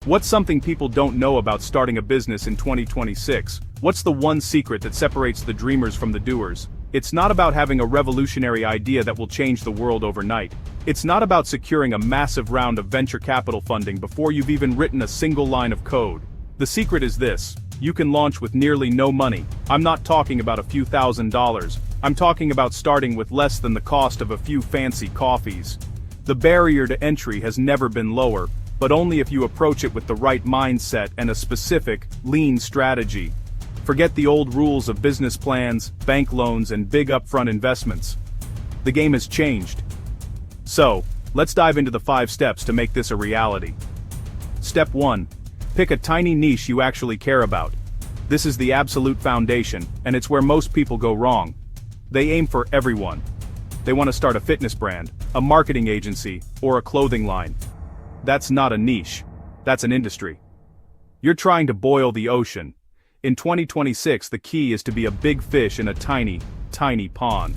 What's something people don't know about starting a business in 2026? What's the one secret that separates the dreamers from the doers? It's not about having a revolutionary idea that will change the world overnight. It's not about securing a massive round of venture capital funding before you've even written a single line of code. The secret is this: you can launch with nearly no money. I'm not talking about a few $1,000s. I'm talking about starting with less than the cost of a few fancy coffees. The barrier to entry has never been lower, but only if you approach it with the right mindset and a specific, lean strategy. Forget the old rules of business plans, bank loans, and big upfront investments. The game has changed. So, let's dive into the 5 steps to make this a reality. Step 1. Pick a tiny niche you actually care about. This is the absolute foundation, and it's where most people go wrong. They aim for everyone. They want to start a fitness brand, a marketing agency, or a clothing line. That's not a niche. That's an industry. You're trying to boil the ocean. In 2026, the key is to be a big fish in a tiny, tiny pond.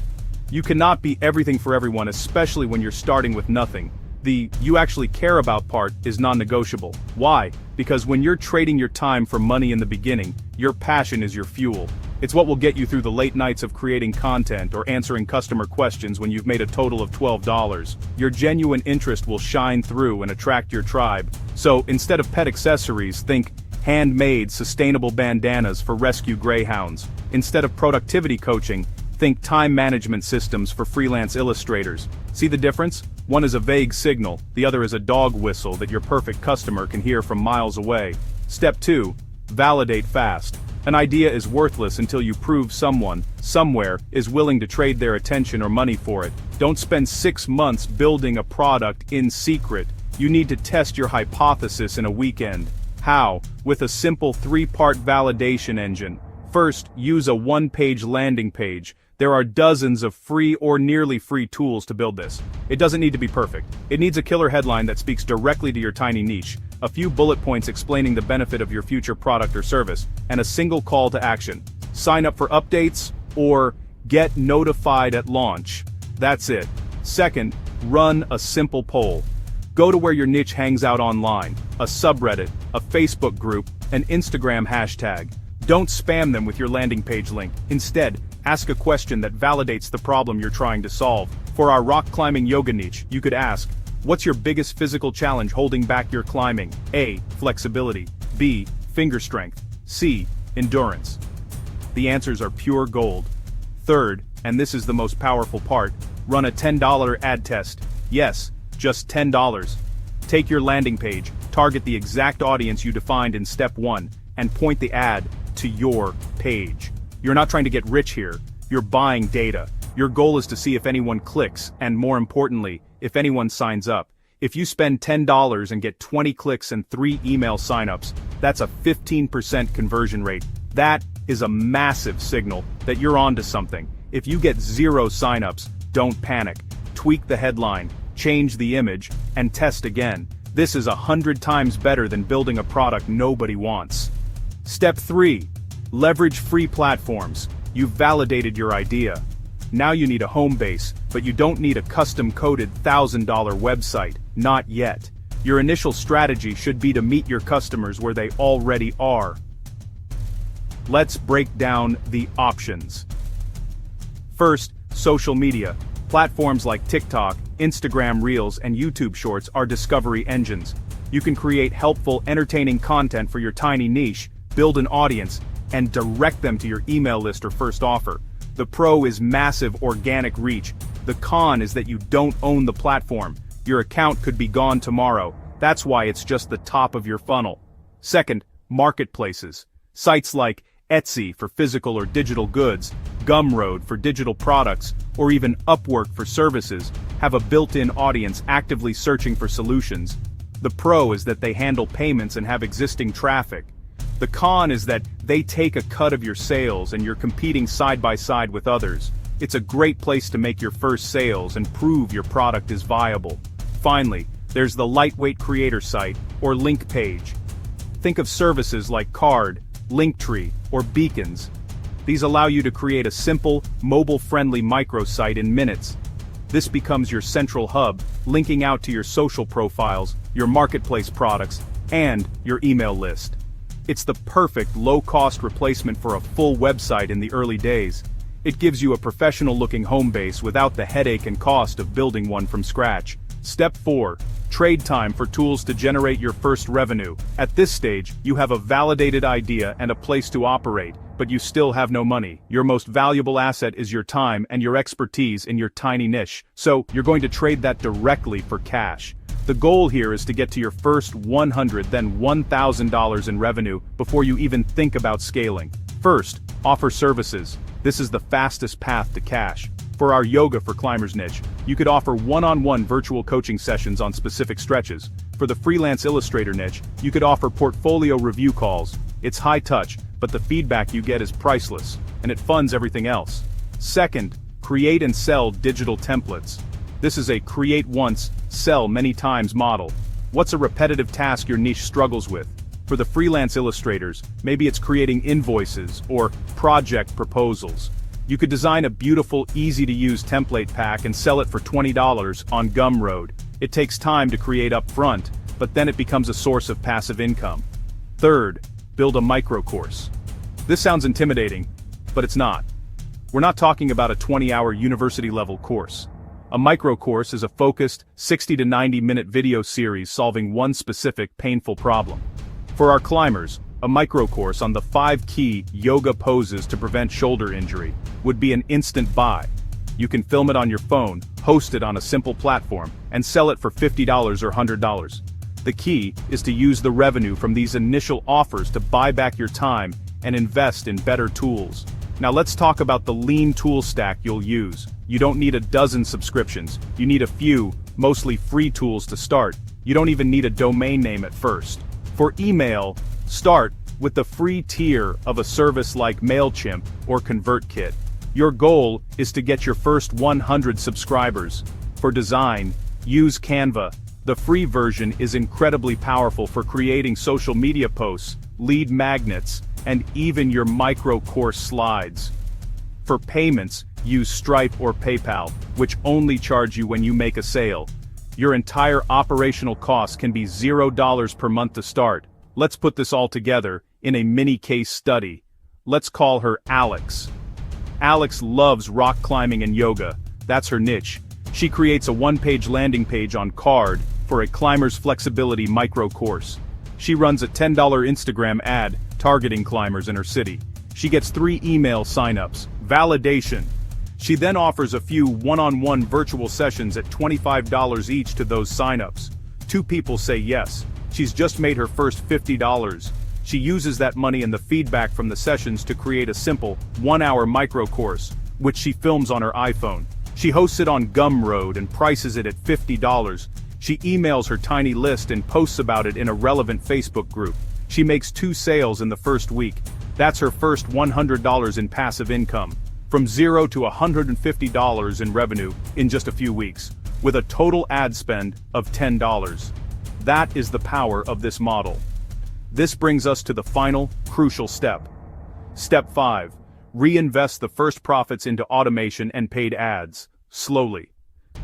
You cannot be everything for everyone, especially when you're starting with nothing. The "you actually care about" part is non-negotiable. Why? Because when you're trading your time for money in the beginning, your passion is your fuel. It's what will get you through the late nights of creating content or answering customer questions when you've made a total of $12. Your genuine interest will shine through and attract your tribe. So, instead of pet accessories, think handmade, sustainable bandanas for rescue greyhounds. Instead of productivity coaching, think time management systems for freelance illustrators. See the difference? One is a vague signal, the other is a dog whistle that your perfect customer can hear from miles away. Step 2. Validate fast. An idea is worthless until you prove someone, somewhere, is willing to trade their attention or money for it. Don't spend 6 months building a product in secret. You need to test your hypothesis in a weekend. How? With a simple 3-part validation engine. First, use a 1-page landing page. There are dozens of free or nearly free tools to build this. It doesn't need to be perfect. It needs a killer headline that speaks directly to your tiny niche, a few bullet points explaining the benefit of your future product or service, and a single call to action. Sign up for updates, or get notified at launch. That's it. Second, run a simple poll. Go to where your niche hangs out online, a subreddit, a Facebook group, an Instagram hashtag. Don't spam them with your landing page link. Instead, ask a question that validates the problem you're trying to solve. For our rock climbing yoga niche, you could ask, what's your biggest physical challenge holding back your climbing? A. Flexibility. B. Finger strength. C. Endurance. The answers are pure gold. Third, and this is the most powerful part, run a $10 ad test. Yes, just $10. Take your landing page, target the exact audience you defined in step 1, and point the ad to your page. You're not trying to get rich here, you're buying data. Your goal is to see if anyone clicks, and more importantly, if anyone signs up. If you spend $10 and get 20 clicks and 3 email signups, that's a 15% conversion rate. That is a massive signal that you're onto something. If you get 0 signups, don't panic. Tweak the headline, change the image, and test again. This is 100 times better than building a product nobody wants. Step 3. Leverage free platforms. You've validated your idea. Now you need a home base, but you don't need a custom-coded $1,000 website. Not yet. Your initial strategy should be to meet your customers where they already are. Let's break down the options. First, social media. Platforms like TikTok, Instagram Reels, and YouTube Shorts are discovery engines. You can create helpful, entertaining content for your tiny niche, build an audience, and direct them to your email list or first offer. The pro is massive organic reach. The con is that you don't own the platform. Your account could be gone tomorrow. That's why it's just the top of your funnel. Second, marketplaces. Sites like Etsy for physical or digital goods, Gumroad for digital products, or even Upwork for services, have a built-in audience actively searching for solutions. The pro is that they handle payments and have existing traffic. The con is that they take a cut of your sales and you're competing side by side with others. It's a great place to make your first sales and prove your product is viable. Finally, there's the lightweight creator site, or link page. Think of services like Card, Linktree, or Beacons. These allow you to create a simple, mobile-friendly microsite in minutes. This becomes your central hub, linking out to your social profiles, your marketplace products, and your email list. It's the perfect low-cost replacement for a full website in the early days. It gives you a professional-looking home base without the headache and cost of building one from scratch. Step 4. Trade time for tools to generate your first revenue. At this stage, you have a validated idea and a place to operate, but you still have no money. Your most valuable asset is your time and your expertise in your tiny niche, so you're going to trade that directly for cash. The goal here is to get to your first $100, then $1,000 in revenue before you even think about scaling. First, offer services. This is the fastest path to cash. For our Yoga for Climbers niche, you could offer one-on-one virtual coaching sessions on specific stretches. For the freelance illustrator niche, you could offer portfolio review calls. It's high touch, but the feedback you get is priceless, and it funds everything else. Second, create and sell digital templates. This is a create once, sell many times model. What's a repetitive task your niche struggles with? For the freelance illustrators, maybe it's creating invoices or project proposals. You could design a beautiful, easy-to-use template pack and sell it for $20 on Gumroad. It takes time to create up front, but then it becomes a source of passive income. Third, build a micro course. This sounds intimidating, but it's not. We're not talking about a 20-hour university-level course. A micro course is a focused, 60 to 90-minute video series solving one specific painful problem. For our climbers, a micro course on the 5 key yoga poses to prevent shoulder injury would be an instant buy. You can film it on your phone, host it on a simple platform, and sell it for $50 or $100. The key is to use the revenue from these initial offers to buy back your time and invest in better tools. Now let's talk about the lean tool stack you'll use. You don't need a dozen subscriptions. You need a few, mostly free tools to start. You don't even need a domain name at first. For email, start with the free tier of a service like MailChimp or ConvertKit. Your goal is to get your first 100 subscribers. For design, use Canva. The free version is incredibly powerful for creating social media posts, lead magnets, and even your micro course slides. For payments, use Stripe or PayPal, which only charge you when you make a sale. Your entire operational costs can be $0 per month to start. Let's put this all together in a mini case study. Let's call her Alex. Alex loves rock climbing and yoga. That's her niche. She creates a one-page landing page on Card for a climber's flexibility micro course. She runs a $10 Instagram ad targeting climbers in her city. She gets 3 email signups. Validation. She then offers a few one-on-one virtual sessions at $25 each to those signups. 2 people say yes. She's just made her first $50. She uses that money and the feedback from the sessions to create a simple, 1-hour micro course, which she films on her iPhone. She hosts it on Gumroad and prices it at $50. She emails her tiny list and posts about it in a relevant Facebook group. She makes 2 sales in the first week. That's her first $100 in passive income. From $0 to $150 in revenue in just a few weeks, with a total ad spend of $10. That is the power of this model. This brings us to the final, crucial step. Step 5. Reinvest the first profits into automation and paid ads, slowly.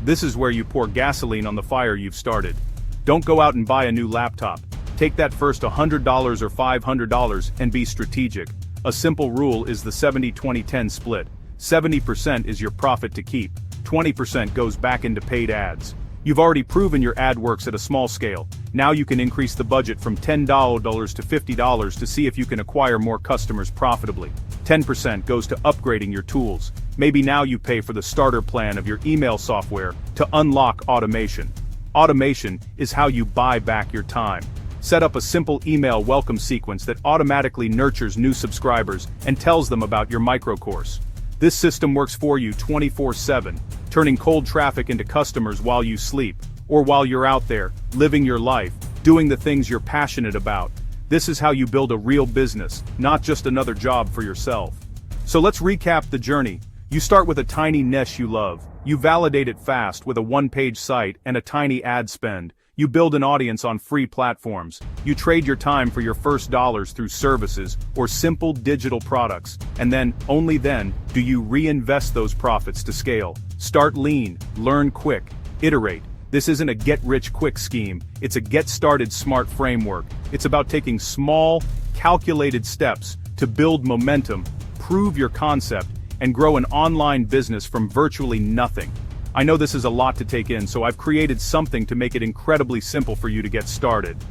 This is where you pour gasoline on the fire you've started. Don't go out and buy a new laptop. Take that first $100 or $500 and be strategic. A simple rule is the 70-20-10 split. 70% is your profit to keep, 20% goes back into paid ads. You've already proven your ad works at a small scale. Now you can increase the budget from $10 to $50 to see if you can acquire more customers profitably. 10% goes to upgrading your tools. Maybe now you pay for the starter plan of your email software to unlock automation. Automation is how you buy back your time. Set up a simple email welcome sequence that automatically nurtures new subscribers and tells them about your micro course. This system works for you 24/7, turning cold traffic into customers while you sleep, or while you're out there, living your life, doing the things you're passionate about. This is how you build a real business, not just another job for yourself. So let's recap the journey. You start with a tiny niche you love. You validate it fast with a one-page site and a tiny ad spend. You build an audience on free platforms. You trade your time for your first dollars through services or simple digital products, and then, only then, do you reinvest those profits to scale. Start lean, learn quick, iterate. This isn't a get-rich-quick scheme, it's a get-started-smart framework. It's about taking small, calculated steps to build momentum, prove your concept, and grow an online business from virtually nothing. I know this is a lot to take in, so I've created something to make it incredibly simple for you to get started.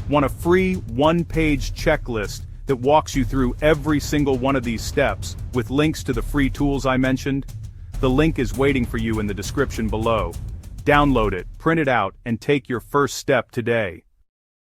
Want a free, one-page checklist that walks you through every single one of these steps, with links to the free tools I mentioned? The link is waiting for you in the description below. Download it, print it out, and take your first step today.